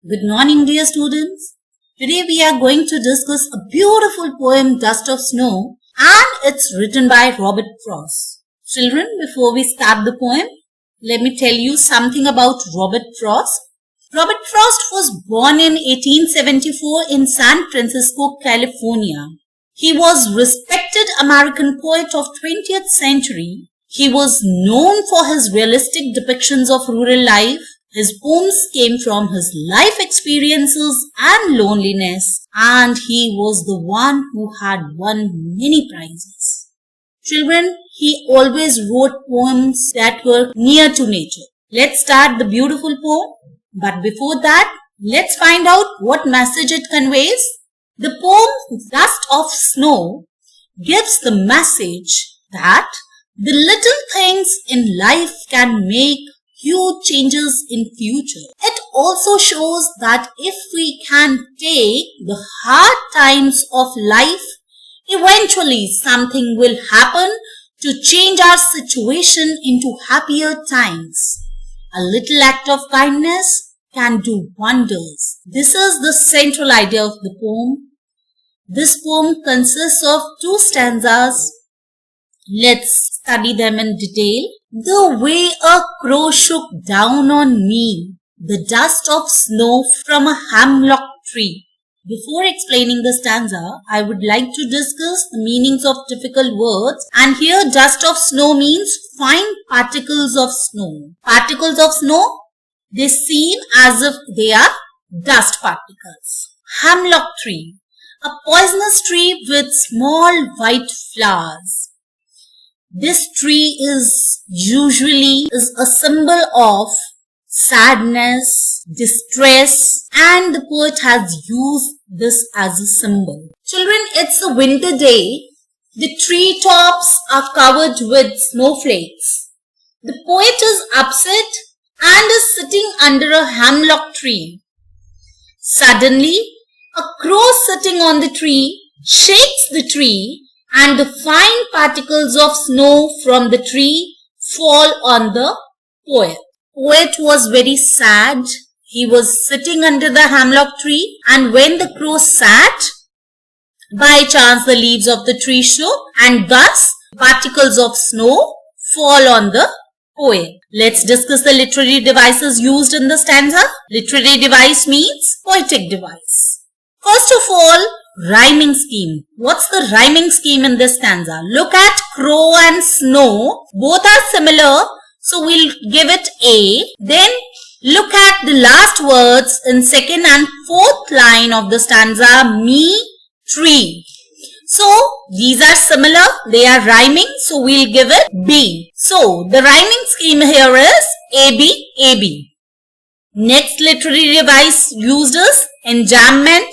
Good morning, dear students. Today we are going to discuss a beautiful poem, Dust of Snow, and it's written by Robert Frost. Children, before we start the poem, let me tell you something about Robert Frost. Robert Frost was born in 1874 in San Francisco, California. He was respected American poet of 20th century. He was known for his realistic depictions of rural life. His poems came from his life experiences and loneliness, and he was the one who had won many prizes. Children, he always wrote poems that were near to nature. Let's start the beautiful poem. But before that, let's find out what message it conveys. The poem Dust of Snow gives the message that the little things in life can make huge changes in future. It also shows that if we can take the hard times of life, eventually something will happen to change our situation into happier times. A little act of kindness can do wonders. This is the central idea of the poem. This poem consists of 2 stanzas. Let's study them in detail. The way a crow shook down on me, the dust of snow from a hemlock tree. Before explaining the stanza, I would like to discuss the meanings of difficult words. And here dust of snow means fine particles of snow. Particles of snow, they seem as if they are dust particles. Hemlock tree, a poisonous tree with small white flowers. This tree is usually a symbol of sadness, distress, and the poet has used this as a symbol. Children, it's a winter day. The tree tops are covered with snowflakes. The poet is upset and is sitting under a hemlock tree. Suddenly, a crow sitting on the tree shakes the tree, and the fine particles of snow from the tree fall on the poet. Poet was very sad. He was sitting under the hemlock tree, and when the crow sat, by chance the leaves of the tree shook, and thus particles of snow fall on the poet. Let's discuss the literary devices used in the stanza. Literary device means poetic device. First of all, rhyming scheme. What's the rhyming scheme in this stanza? Look at crow and snow. Both are similar, so we'll give it A. Then look at the last words in second and fourth line of the stanza, me, tree. So these are similar, they are rhyming, so we'll give it B. So the rhyming scheme here is AB, AB. Next literary device used is enjambment.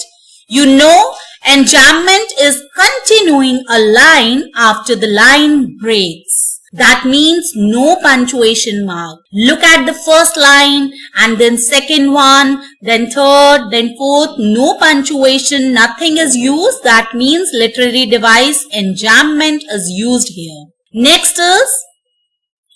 You know, enjambment is continuing a line after the line breaks. That means no punctuation mark. Look at the first line and then second one, then third, then fourth. No punctuation, nothing is used. That means literary device enjambment is used here. Next is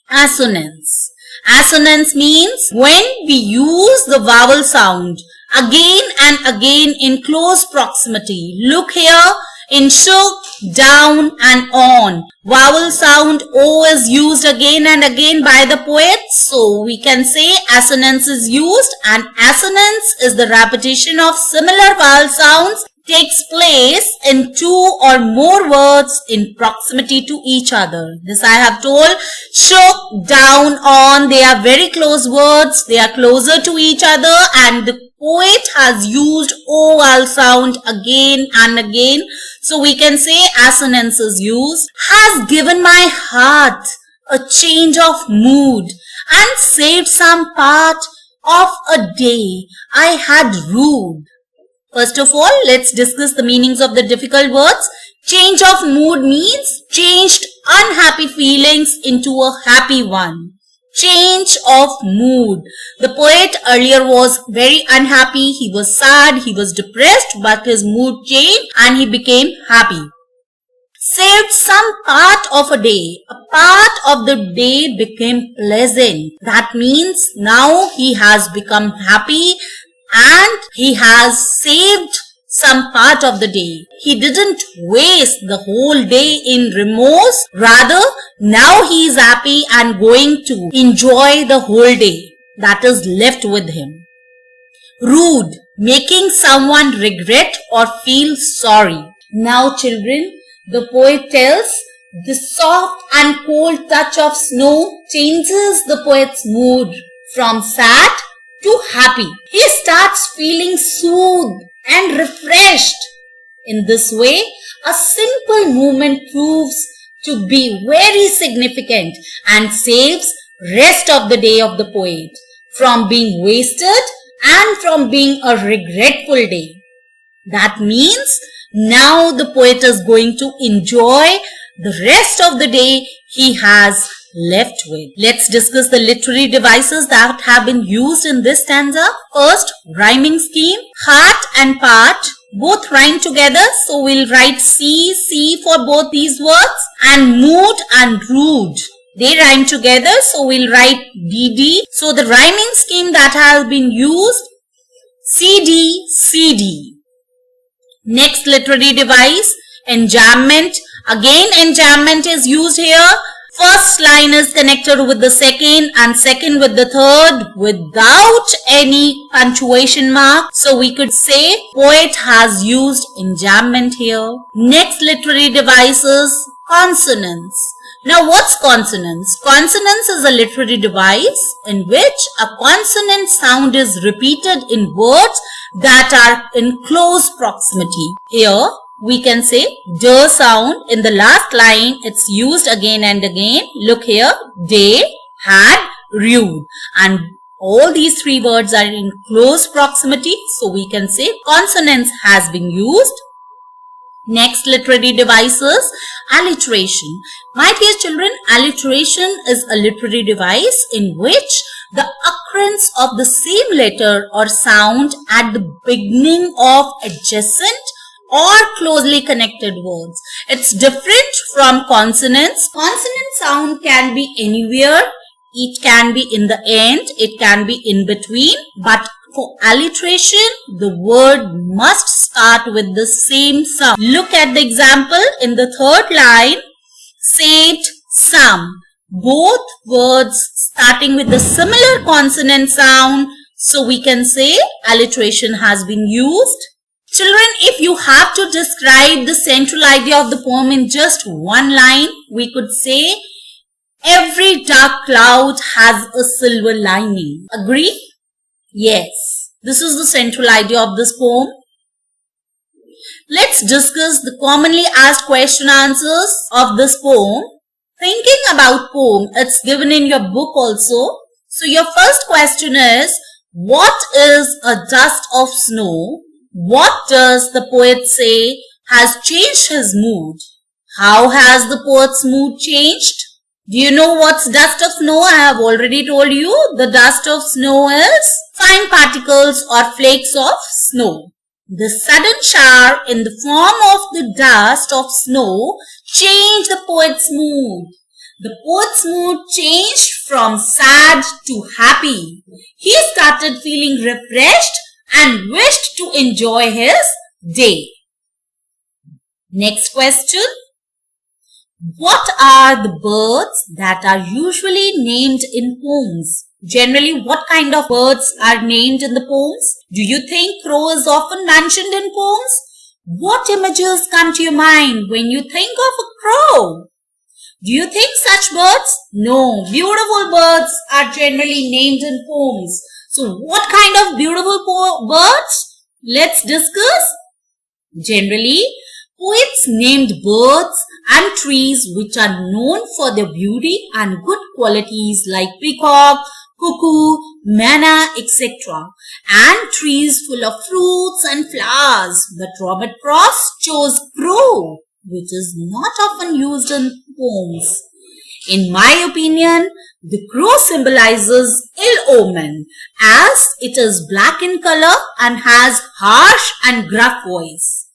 assonance. Assonance means when we use the vowel sound again and again in close proximity. Look here in shook, down and on. Vowel sound O is used again and again by the poet. So we can say assonance is used, and assonance is the repetition of similar vowel sounds takes place in 2 or more words in proximity to each other. This I have told. Shook, down, on, they are very close words. They are closer to each other, and the poet has used O vowel sound again and again. So we can say assonance is used. Has given my heart a change of mood and saved some part of a day I had rued. First of all, let's discuss the meanings of the difficult words. Change of mood means changed unhappy feelings into a happy one. Change of mood. The poet earlier was very unhappy. He was sad, he was depressed, but his mood changed and he became happy. Saved some part of a day. A part of the day became pleasant. That means now he has become happy and he has saved some part of the day. He didn't waste the whole day in remorse. Rather, now he is happy and going to enjoy the whole day that is left with him. Rude, making someone regret or feel sorry. Now children, the poet tells, the soft and cold touch of snow changes the poet's mood from sad to happy. He starts feeling soothed and refreshed. In this way, a simple movement proves to be very significant and saves rest of the day of the poet from being wasted and from being a regretful day. That means now the poet is going to enjoy the rest of the day he has left with. Let's discuss the literary devices that have been used in this stanza. First, rhyming scheme. Heart and part both rhyme together, so we'll write C for both these words. And mood and rude, they rhyme together, so we'll write DD. So the rhyming scheme that has been used, CD. Next literary device, enjambment. Again, enjambment is used here. First line is connected with the second and second with the third without any punctuation mark. So we could say poet has used enjambment here. Next literary device is consonance. Now what's consonance? Consonance is a literary device in which a consonant sound is repeated in words that are in close proximity. Here we can say D sound. In the last line, it's used again and again. Look here, they, had, rude. And all these three words are in close proximity. So we can say consonance has been used. Next literary device is alliteration. My dear children, alliteration is a literary device in which the occurrence of the same letter or sound at the beginning of adjacent or closely connected words. It's different from consonants. Consonant sound can be anywhere. It can be in the end. It can be in between. But for alliteration, the word must start with the same sound. Look at the example in the third line. Saved, some. Both words starting with the similar consonant sound. So we can say alliteration has been used. Children, if you have to describe the central idea of the poem in just one line, we could say, every dark cloud has a silver lining. Agree? Yes. This is the central idea of this poem. Let's discuss the commonly asked question answers of this poem. Thinking about poem, it's given in your book also. So your first question is, what is a dust of snow? What does the poet say has changed his mood? How has the poet's mood changed? Do you know what's dust of snow? I have already told you. The dust of snow is fine particles or flakes of snow. The sudden shower in the form of the dust of snow changed the poet's mood. The poet's mood changed from sad to happy. He started feeling refreshed and wished to enjoy his day. Next question. What are the birds that are usually named in poems? Generally, what kind of birds are named in the poems? Do you think crow is often mentioned in poems? What images come to your mind when you think of a crow? Do you think such birds? No, beautiful birds are generally named in poems. So what kind of beautiful birds? Let's discuss. Generally, poets named birds and trees which are known for their beauty and good qualities like peacock, cuckoo, manna, etc. and trees full of fruits and flowers. But Robert Frost chose crow, which is not often used in poems. In my opinion, the crow symbolizes ill omen as it is black in color and has harsh and gruff voice.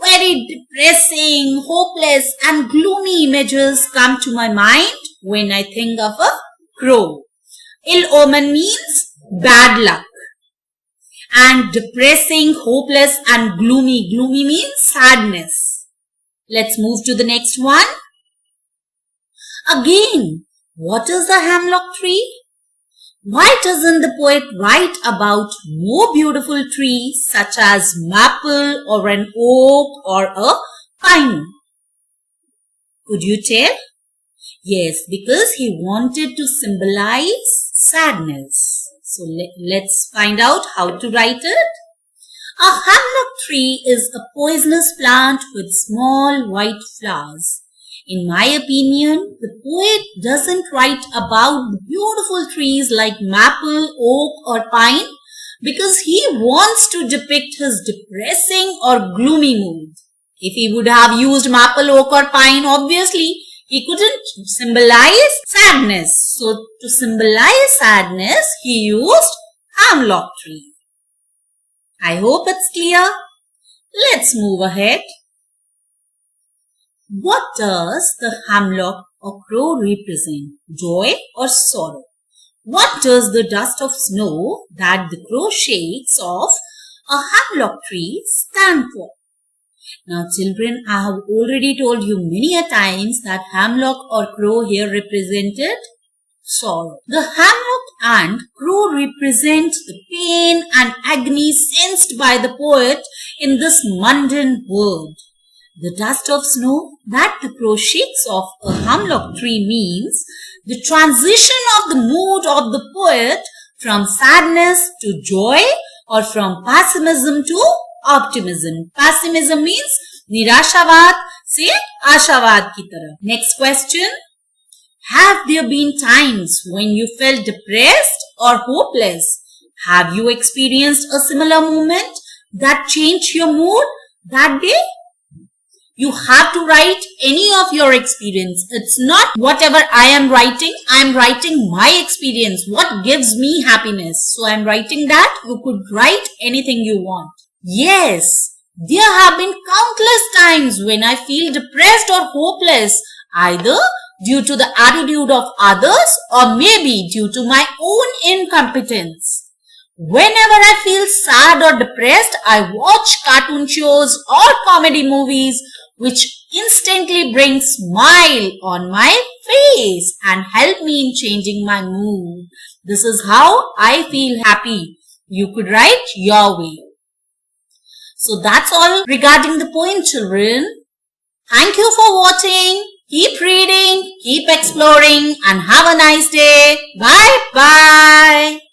Very depressing, hopeless and gloomy images come to my mind when I think of a crow. Ill omen means bad luck. and depressing, hopeless and gloomy. Gloomy means sadness. Let's move to the next one. Again, what is the hemlock tree? Why doesn't the poet write about more beautiful trees such as maple or an oak or a pine? Could you tell? Yes, because he wanted to symbolize sadness. So let's find out how to write it. A hemlock tree is a poisonous plant with small white flowers. In my opinion, the poet doesn't write about beautiful trees like maple, oak or pine because he wants to depict his depressing or gloomy mood. If he would have used maple, oak or pine, obviously he couldn't symbolize sadness. So to symbolize sadness, he used hemlock tree. I hope it's clear. Let's move ahead. What does the hemlock or crow represent? Joy or sorrow? What does the dust of snow that the crow shakes off a hemlock tree stand for? Now children, I have already told you many a times that hemlock or crow here represented sorrow. The hemlock and crow represent the pain and agony sensed by the poet in this mundane world. The dust of snow that the crow shakes off a hemlock tree means the transition of the mood of the poet from sadness to joy or from pessimism to optimism. Pessimism means nirashavad se ashavad ki tarah. Next question. Have there been times when you felt depressed or hopeless? Have you experienced a similar moment that changed your mood that day? You have to write any of your experience. It's not whatever I am writing my experience. What gives me happiness? So I'm writing that. You could write anything you want. Yes, there have been countless times when I feel depressed or hopeless, either due to the attitude of others or maybe due to my own incompetence. Whenever I feel sad or depressed, I watch cartoon shows or comedy movies which instantly bring smile on my face and help me in changing my mood. This is how I feel happy. You could write your way. So that's all regarding the poem, children. Thank you for watching. Keep reading, keep exploring and have a nice day. Bye bye.